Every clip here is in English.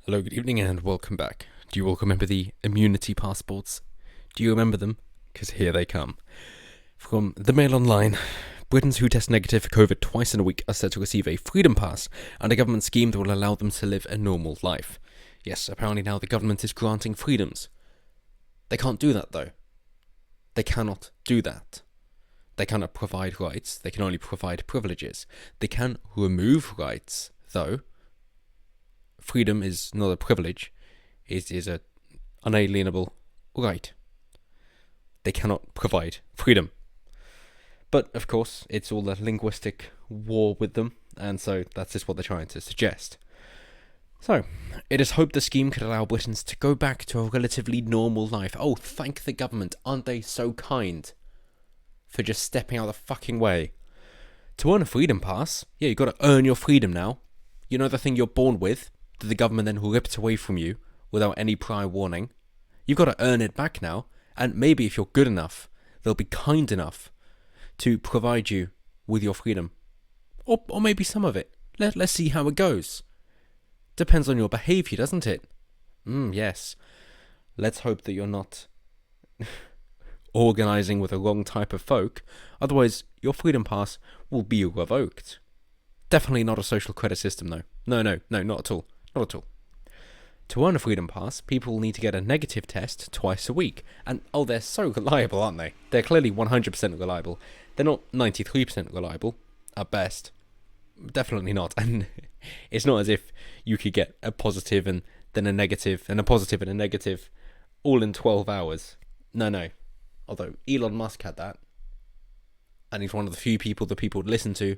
Hello, good evening, and welcome back. Do you all remember the immunity passports? Do you remember them? Because here they come. From the Mail Online, Britons who test negative for COVID twice in a week are set to receive a freedom pass and a government scheme that will allow them to live a normal life. Yes, apparently now the government is granting freedoms. They can't do that, though. They cannot do that. They cannot provide rights, they can only provide privileges. They can remove rights, though. Freedom is not a privilege, it is an unalienable right. They cannot provide freedom. But, of course, it's all a linguistic war with them, and so that's just what they're trying to suggest. So, it is hoped the scheme could allow Britons to go back to a relatively normal life. Oh, thank the government, aren't they so kind for just stepping out of the fucking way. To earn a freedom pass, yeah, you've got to earn your freedom now. You know the thing you're born with, that the government then ripped away from you without any prior warning. You've got to earn it back now, and maybe if you're good enough, they'll be kind enough to provide you with your freedom. Or maybe some of it. Let's see how it goes. Depends on your behaviour, doesn't it? Yes. Let's hope that you're not organising with the wrong type of folk, otherwise your freedom pass will be revoked. Definitely not a social credit system, though. No, not at all. Not at all. To earn a freedom pass, people will need to get a negative test twice a week. And, they're so reliable, aren't they? They're clearly 100% reliable. They're not 93% reliable, at best. Definitely not. And it's not as if you could get a positive and then a negative, and a positive and a negative, all in 12 hours. No. Although Elon Musk had that. And he's one of the few people that people would listen to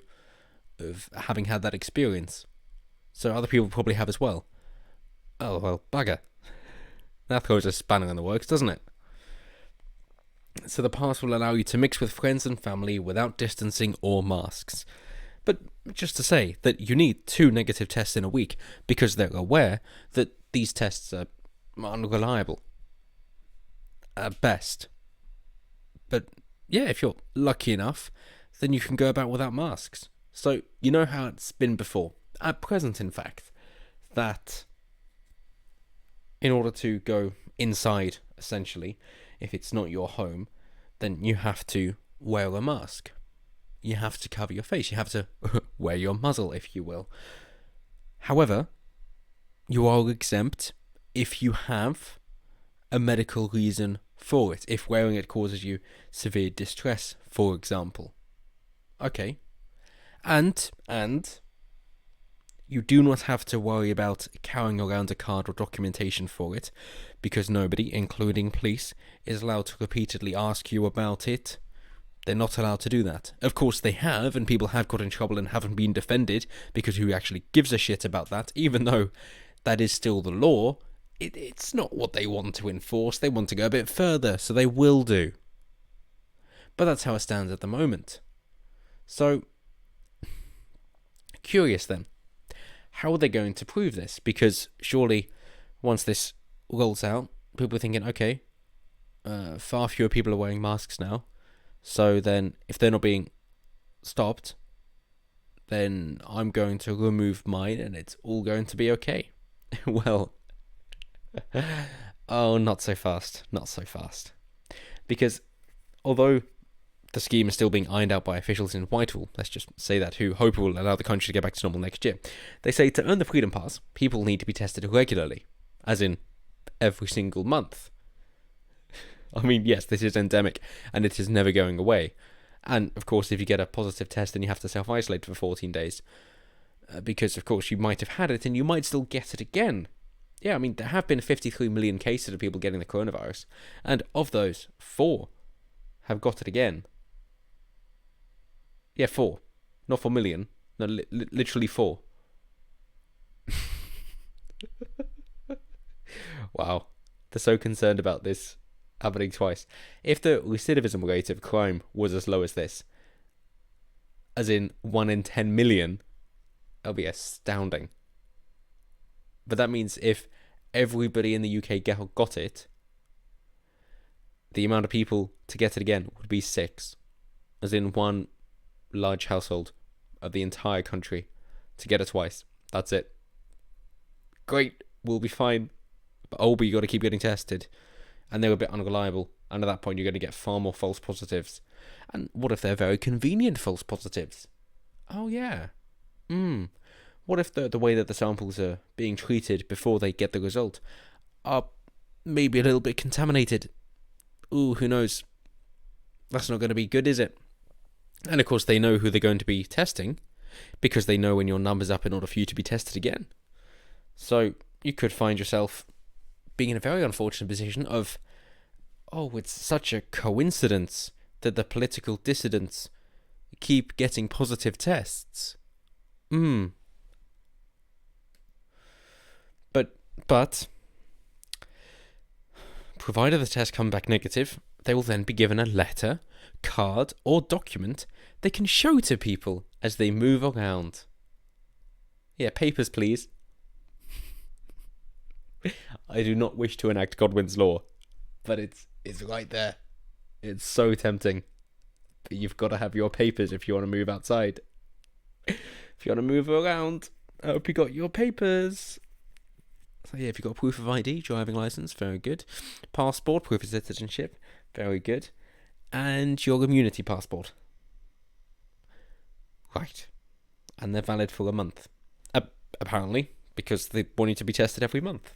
of having had that experience. So other people probably have as well. Oh, well, bugger. That throws a spanner in the works, doesn't it? So the pass will allow you to mix with friends and family without distancing or masks. But just to say that you need 2 negative tests in a week because they're aware that these tests are unreliable. At best. But yeah, if you're lucky enough, then you can go about without masks. So you know how it's been before. At present, in fact, that in order to go inside, essentially, if it's not your home, then you have to wear a mask. You have to cover your face. You have to wear your muzzle, if you will. However, you are exempt if you have a medical reason for it. If wearing it causes you severe distress, for example. Okay. And you do not have to worry about carrying around a card or documentation for it, because nobody, including police, is allowed to repeatedly ask you about it. They're not allowed to do that. Of course they have, and people have got in trouble and haven't been defended, because who actually gives a shit about that, even though that is still the law. It's not what they want to enforce. They want to go a bit further, so they will do. But that's how it stands at the moment. So, curious then. How are they going to prove this? Because surely, once this rolls out, people are thinking, okay, far fewer people are wearing masks now. So then, if they're not being stopped, then I'm going to remove mine and it's all going to be okay. Well, not so fast. Not so fast. Because although the scheme is still being ironed out by officials in Whitehall, let's just say that, who hope it will allow the country to get back to normal next year. They say to earn the Freedom Pass, people need to be tested regularly, as in every single month. I mean, yes, this is endemic, and it is never going away. And, of course, if you get a positive test, then you have to self-isolate for 14 days. Because, of course, you might have had it, and you might still get it again. Yeah, I mean, there have been 53 million cases of people getting the coronavirus, and of those, 4 have got it again. Yeah, 4. Not 4 million. No, literally 4. Wow. They're so concerned about this happening twice. If the recidivism rate of crime was as low as this, as in 1 in 10 million, that would be astounding. But that means if everybody in the UK got it, the amount of people to get it again would be 6. As in one large household of the entire country to get it twice. That's it. Great we'll be fine. But you got to keep getting tested. And they're a bit unreliable. And at that point, you're going to get far more false positives. And what if they're very convenient false positives? Oh, yeah. What if the way that the samples are being treated before they get the result are maybe a little bit contaminated? Ooh, who knows? That's not going to be good, is it? And of course, they know who they're going to be testing because they know when your number's up in order for you to be tested again. So you could find yourself being in a very unfortunate position of, oh, it's such a coincidence that the political dissidents keep getting positive tests. But provided the test come back negative, they will then be given a letter, card, or document they can show to people as they move around. Yeah, papers, please. I do not wish to enact Godwin's law, but it's right there. It's so tempting. But you've got to have your papers if you want to move outside. If you want to move around, I hope you got your papers. So yeah, if you've got proof of ID, driving license, very good. Passport, proof of citizenship, very good. And your immunity passport. Right. And they're valid for a month. Apparently, because they want you to be tested every month.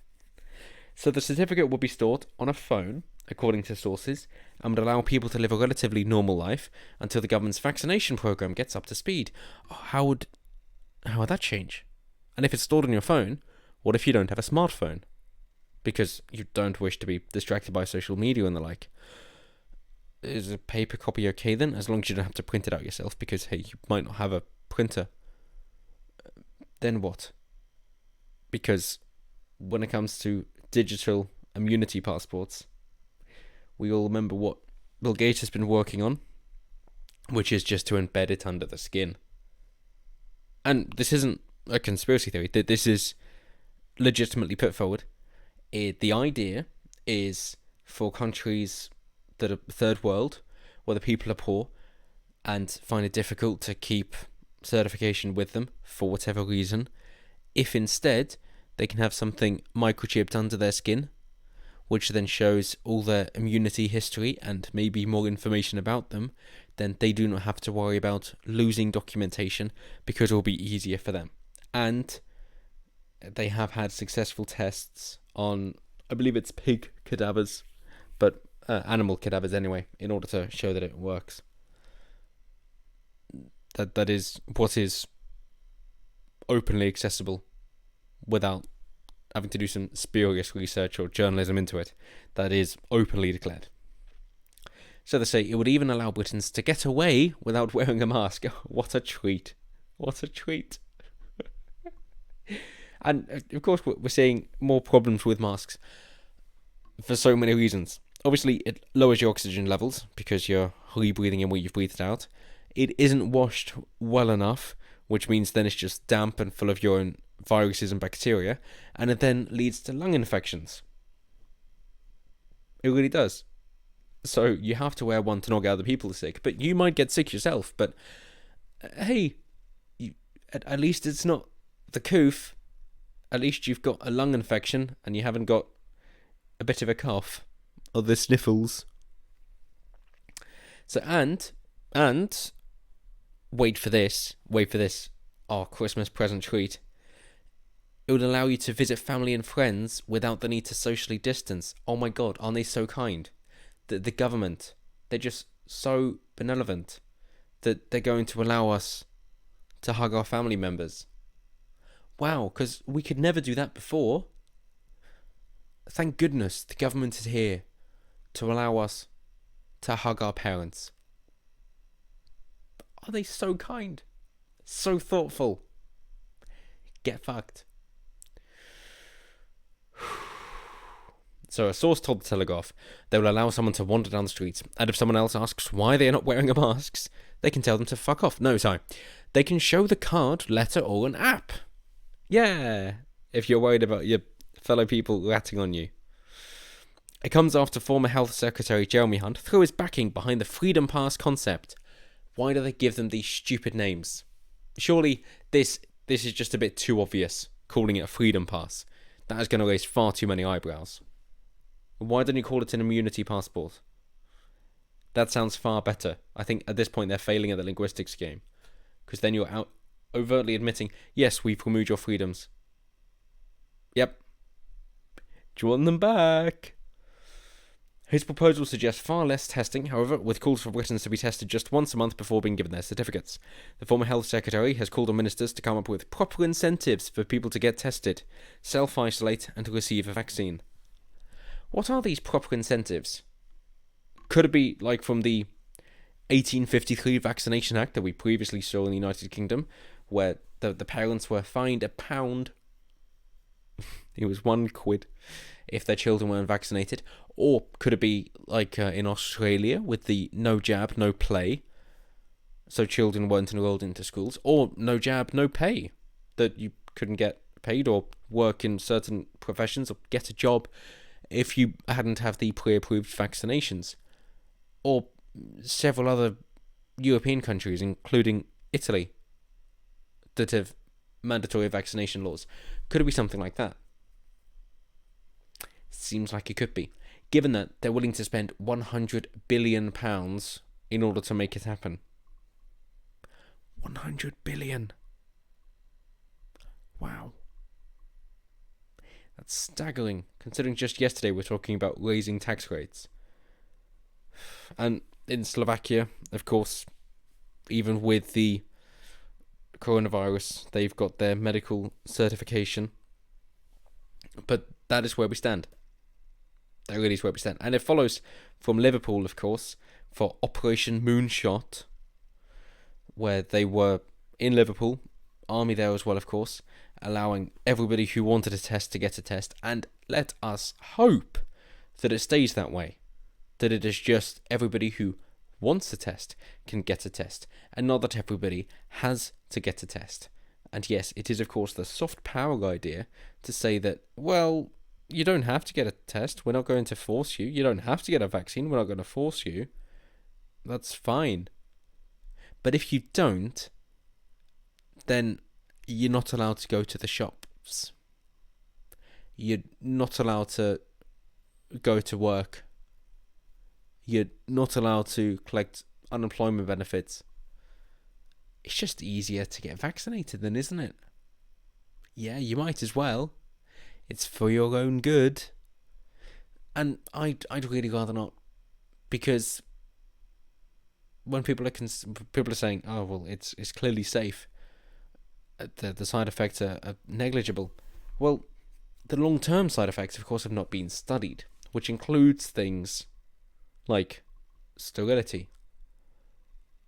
So the certificate will be stored on a phone, according to sources, and would allow people to live a relatively normal life until the government's vaccination program gets up to speed. How would that change? And if it's stored on your phone, what if you don't have a smartphone? Because you don't wish to be distracted by social media and the like. Is a paper copy okay then? As long as you don't have to print it out yourself, because hey, you might not have a printer. Then what? Because when it comes to digital immunity passports, we all remember what Bill Gates has been working on, which is just to embed it under the skin. And this isn't a conspiracy theory. This is legitimately put forward. The idea is for countries that are third world, where the people are poor and find it difficult to keep certification with them for whatever reason, if instead they can have something microchipped under their skin, which then shows all their immunity history and maybe more information about them, then they do not have to worry about losing documentation because it will be easier for them. And they have had successful tests on, I believe it's pig cadavers, but animal cadavers anyway, in order to show that it works. That is what is openly accessible without having to do some spurious research or journalism into it. That is openly declared. So they say it would even allow Britons to get away without wearing a mask. What a treat. What a treat. And of course we're seeing more problems with masks for so many reasons. Obviously it lowers your oxygen levels because you're rebreathing in what you've breathed out. It isn't washed well enough, which means then it's just damp and full of your own viruses and bacteria, and it then leads to lung infections. It really does. So you have to wear one to not get other people sick, but you might get sick yourself. But hey, at least it's not the coof. At least you've got a lung infection and you haven't got a bit of a cough or the sniffles. So and wait for this, our Christmas present treat. It would allow you to visit family and friends without the need to socially distance. Oh my god, aren't they so kind? The government, they're just so benevolent that they're going to allow us to hug our family members. Wow, because we could never do that before. Thank goodness the government is here to allow us to hug our parents. Are they so kind? So thoughtful? Get fucked. So a source told the Telegraph they will allow someone to wander down the streets, and if someone else asks why they are not wearing a mask, they can tell them to fuck off. No, sorry. They can show the card, letter, or an app. Yeah, if you're worried about your fellow people ratting on you. It comes after former Health Secretary Jeremy Hunt threw his backing behind the Freedom Pass concept. Why do they give them these stupid names? Surely this is just a bit too obvious, calling it a Freedom Pass. That is going to raise far too many eyebrows. Why don't you call it an immunity passport? That sounds far better. I think at this point they're failing at the linguistics game. Because then you're out overtly admitting, yes, we've removed your freedoms. Yep. Do you want them back? His proposal suggests far less testing, however, with calls for Britons to be tested just once a month before being given their certificates. The former Health Secretary has called on ministers to come up with proper incentives for people to get tested, self-isolate, and to receive a vaccine. What are these proper incentives? Could it be like from the 1853 Vaccination Act that we previously saw in the United Kingdom, where the parents were fined £1. It was £1 if their children weren't vaccinated. Or could it be like in Australia with the no jab, no play, so children weren't enrolled into schools? Or no jab, no pay, that you couldn't get paid or work in certain professions or get a job if you hadn't have the pre-approved vaccinations? Or several other European countries, including Italy, that have mandatory vaccination laws. Could it be something like that? Seems like it could be, given that they're willing to spend £100 billion in order to make it happen. 100 billion. Wow. That's staggering, considering just yesterday we're talking about raising tax rates. And in Slovakia, of course, even with the coronavirus, they've got their medical certification. But that is where we stand. That really is where we stand. And it follows from Liverpool, of course, for Operation Moonshot, where they were in Liverpool, army there as well, of course, allowing everybody who wanted a test to get a test. And let us hope that it stays that way. That it is just everybody who wants a test can get a test, and not that everybody has to get a test. And yes, it is of course the soft power idea to say that, well, you don't have to get a test, we're not going to force you. You don't have to get a vaccine, we're not going to force you. That's fine. But if you don't, then you're not allowed to go to the shops. You're not allowed to go to work. You're not allowed to collect unemployment benefits. It's just easier to get vaccinated then, isn't it? Yeah, you might as well. It's for your own good. And I'd really rather not. Because when people are saying, oh, well, it's clearly safe, the side effects are negligible. Well, the long-term side effects, of course, have not been studied, which includes things like sterility,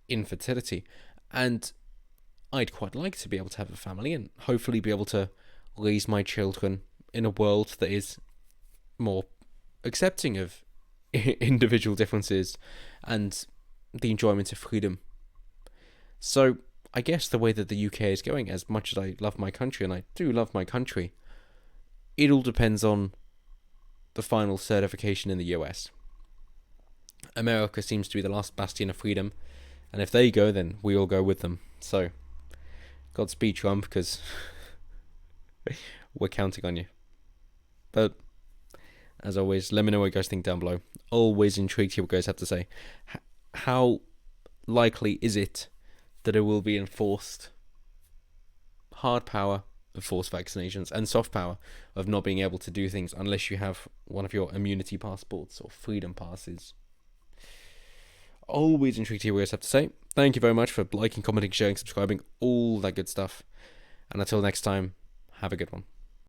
infertility, and I'd quite like to be able to have a family and hopefully be able to raise my children in a world that is more accepting of individual differences and the enjoyment of freedom. So I guess the way that the UK is going, as much as I love my country, and I do love my country, it all depends on the final certification in the US. America seems to be the last bastion of freedom, and if they go, then we all go with them. So, Godspeed, Trump, because we're counting on you. But, as always, let me know what you guys think down below. Always intrigued to hear what you guys have to say. How likely is it that it will be enforced? Hard power of forced vaccinations, and soft power of not being able to do things unless you have one of your immunity passports or freedom passes. Always intrigued to hear what you guys have to say. Thank you very much for liking, commenting, sharing, subscribing, all that good stuff. And until next time, have a good one.